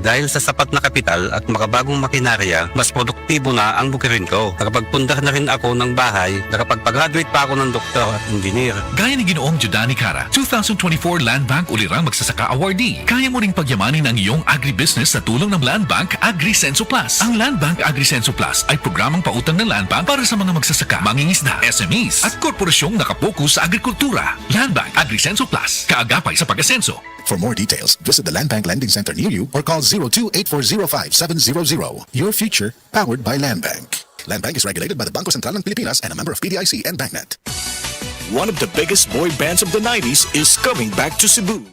Dahil sa sapat na kapital at makabagong makinarya, mas produktibo na ang bukirin ko. Nakapagpundar na rin ako ng bahay, nakapagpag-graduate pa ako ng doktor at engineer. Gaya ni Ginoong Judani Cara, 2024 Land Bank Ulirang Magsasaka Awardee. Kaya mo ring pagyamanin ang iyong agribusiness sa tulong ng Land Bank AgriSenso Plus. Ang Land Bank AgriSenso Plus ay programang pautang ng Land Bank para sa mga magsasaka, mangingisda, SMEs at korporasyong nakapokus sa agrikultura. Land Bank AgriSenso Plus, kaagapay sa pag-asenso. For more details, visit the Land Bank Lending Center near you or call 02-8405-700. Your future, powered by Land Bank. Land Bank is regulated by the Bangko Sentral ng Pilipinas and a member of PDIC and BancNet. One of the biggest boy bands of the 90s is coming back to Cebu.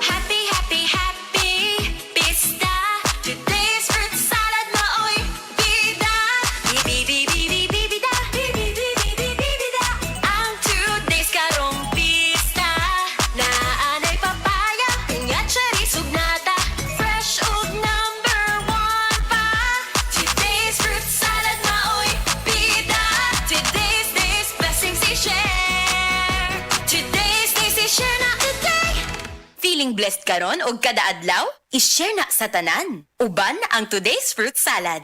Happy, happy, happy Pista. Today's fruit salad maoy bida. Bibida. Bibida. Ang today's karong pista. Naanay papaya, pinya, cherry, sugnata. Fresh ug number 1 pa. Today's fruit salad maoy bida. Today's blessings i-share. Today's i-share na today. Feeling blessed karon og kada adlaw? I-share na sa tanan. Uban ang today's fruit salad.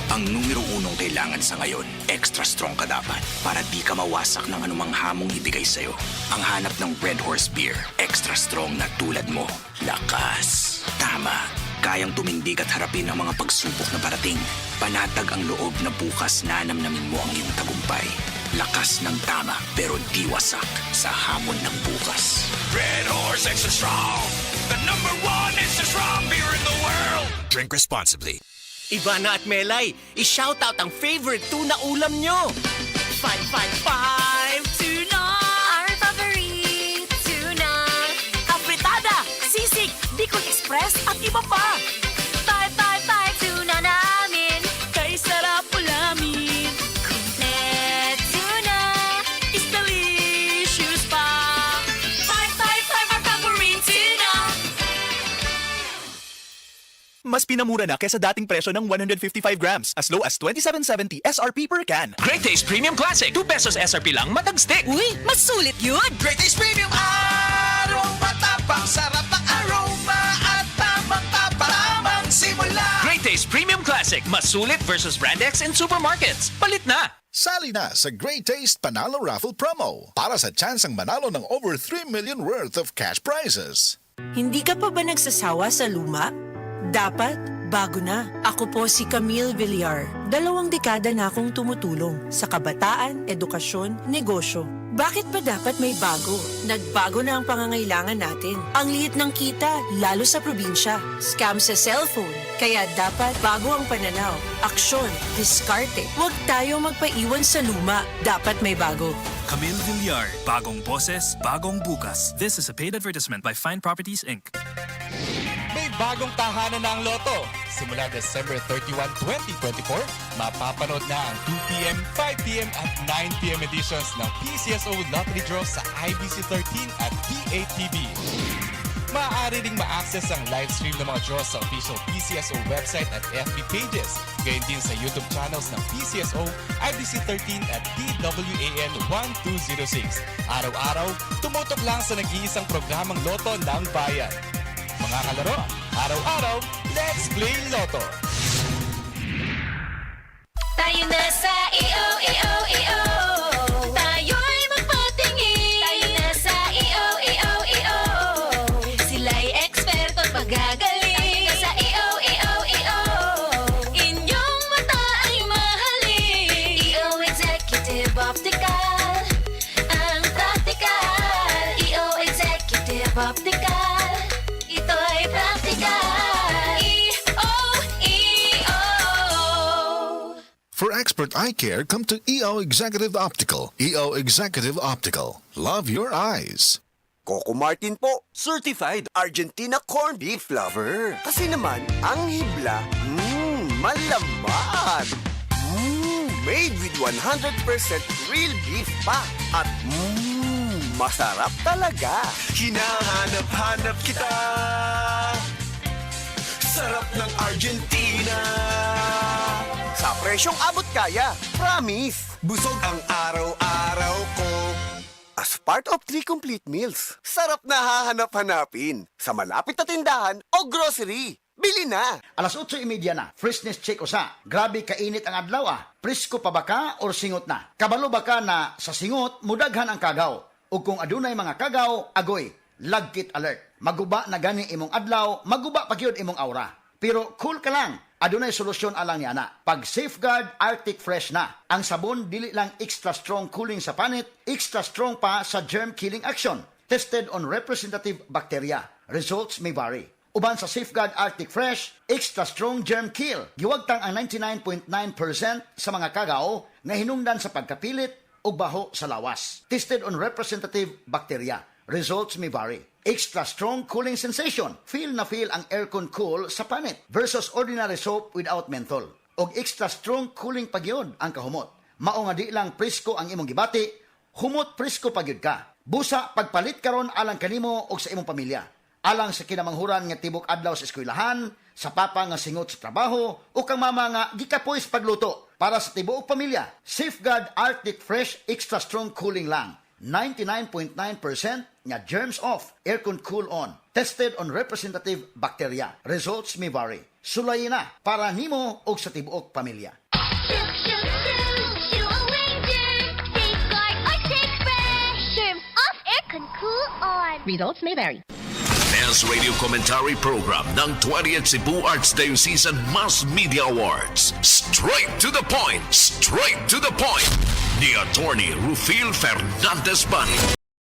Ang numero unong kailangan sa ngayon, extra strong ka dapat para di ka mawasak ng anumang hamong ibigay sa'yo. Ang hanap ng Red Horse Beer, extra strong na tulad mo. Lakas. Tama. Kayang tumindig at harapin ang mga pagsubok na parating. Panatag ang loob na bukas na namnamin mo ang iyong tagumpay. Lakas ng tama pero di wasak sa hamon ng bukas. Red Horse Extra Strong, the number 1 extra strong beer in the world. Drink responsibly. Ivana at Melay, i-shoutout ang favorite tuna ulam nyo. 555 tuna. Our favorite tuna. Afritada, sisig, Bicol Express at iba pa. 555 tuna namin. Kay sarap ulamin. Complete tuna. Is delicious pa. 555 our favorite tuna. Mas pinamura na kesa dating presyo ng 155 grams, as low as 27.70 SRP per can. Great Taste Premium Classic, 2 pesos SRP lang, matag-stick. Uy, mas sulit yun. Great Taste Premium Arong matapang, sarap ang aroma at tamang simula. Great Taste Premium Classic, mas sulit versus Brand X in supermarkets. Palit na! Sali na sa Great Taste Panalo Raffle Promo para sa chance ang manalo ng over 3 million worth of cash prizes. Hindi ka pa ba nagsasawa sa luma? Dapat, bago na. Ako po si Camille Villar. 2 dekada na akong tumutulong sa kabataan, edukasyon, negosyo. Bakit ba dapat may bago? Nagbago na ang pangangailangan natin. Ang liit ng kita, lalo sa probinsya. Scam sa cellphone. Kaya dapat bago ang pananaw. Aksyon, diskarte. Huwag tayo magpaiwan sa luma. Dapat may bago. Camille Villar, bagong boses, bagong bukas. This is a paid advertisement by Fine Properties, Inc. May bagong tahanan na ang Lotto. Simula December 31, 2024, mapapanood na ang 2pm, 5pm at 9pm editions ng PCSO Lottery Draw sa IBC 13 at PATV. Maaari ring ma-access ang live stream ng mga draws sa official PCSO website at FB pages. Gayon din sa YouTube channels ng PCSO, IBC 13 at DWAN 1206. Araw-araw, tumutok lang sa nag-iisang programang Lotto ng Bayan. Mga kalaro, araw-araw, let's play Lotto! Tayo na sa EO. Tayo'y magpatingin. Tayo na sa EO. Sila'y eksperto at magagaling. Tayo na sa EO. Inyong mata ay mahalin. EO Executive Optical. Ang practical. EO Executive Optical. Ito'y practical. EO. For expert eye care, come to EO Executive Optical. EO Executive Optical. Love your eyes. Coco Martin po, certified Argentina corned beef lover. Kasi naman, ang hibla, malaman. Made with 100% real beef pa. At masarap talaga. Hinahanap-hanap kita. Sarap ng Argentina. Sa presyong abot kaya, promise. Busog ang araw-araw ko. As part of 3 complete meals, sarap na hahanap-hanapin sa malapit na tindahan o grocery. Bili na! Alas 8:30 na, freshness check usa. Grabe kainit ang adlaw Presko pa ba ka or singot na? Kabalo ba ka na sa singot, mudaghan ang kagaw? O kung adunay mga kagaw, agoy, lagkit alert. Maguba na gani imong adlaw, maguba pa gyud imong aura. Pero cool ka lang, adunay solusyon alang niya na. Pag Safeguard Arctic Fresh na. Ang sabon dili lang extra strong cooling sa panit, extra strong pa sa germ killing action. Tested on representative bacteria. Results may vary. Uban sa Safeguard Arctic Fresh, extra strong germ kill. Giwagtang ang 99.9% sa mga kagaw na hinungdan sa pagkapilit o baho sa lawas. Tested on representative bacteria. Results may vary. Extra strong cooling sensation. Feel na feel ang aircon cool sa panit versus ordinary soap without menthol. Og extra strong cooling pagyod ang kahumot. Mao nga di lang presko ang imong gibati, humot presko pagyod ka. Busa pagpalit karon alang kanimo og sa imong pamilya. Alang sa kinamanghuran nga tibok adlaw sa eskwelahan, sa papa nga singot sa trabaho, o kang mama nga gikapoy sa pagluto. Para sa tibuok pamilya, Safeguard Arctic Fresh Extra Strong Cooling lang. 99.9% nga germs off, aircon cool on. Tested on representative bacteria. Results may vary. Sulay na para nimo o sa tibuok pamilya. Results may vary. Best Radio Commentary Program ng 20th Cebu Arts Diocesan Mass Media Awards. Straight to the point! Straight to the point! Ni Attorney Rufil Fernandez Bani.